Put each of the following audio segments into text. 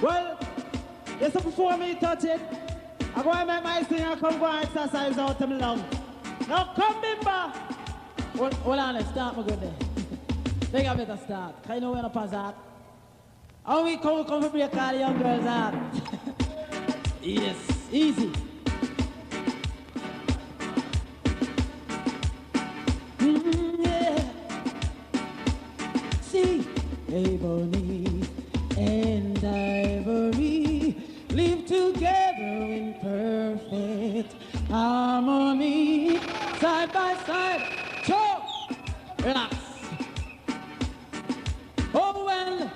Well, yes, before me touch it, I'm going to make my thing and come go and exercise out them long. Now come, Bimba. Hold on, let's start my good day. Think I better start. Can you know when I pass that? How we come for break all the young girls out? Yes, easy. Yeah. See, Ebony and Ivory live together in perfect harmony, side by side. So, relax. Oh well,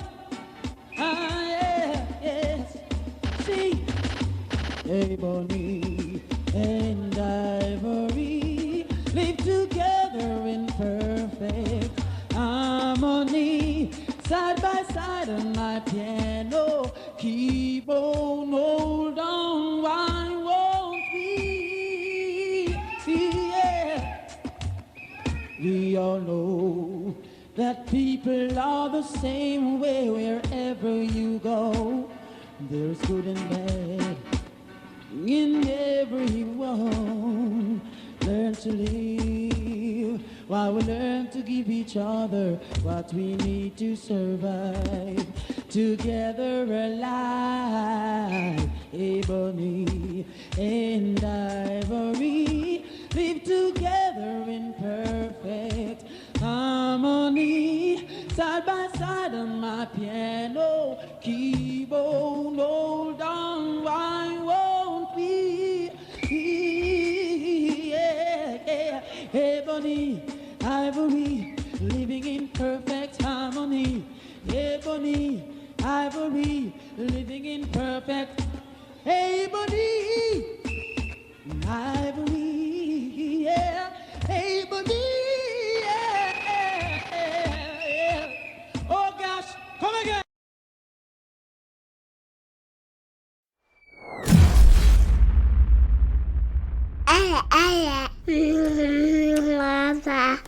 yes. See, Ebony and Ivory live together in perfect harmony, side by side on my piano keyboard. Hold on, why won't we? See, yeah. We all know that people are the same way wherever you go. There's good and bad in everyone. Learn to live while we learn to give each other what we need to survive. Together alive, Ebony and Ivory live together in perfect harmony, side by side on my piano keyboard. Hold on, why won't we? Yeah. Ebony, Ivory, living in perfect harmony. Ebony, Ivory, living in perfect. Ebony, Ivory, yeah. Ebony, yeah. Oh gosh, come again. Mama.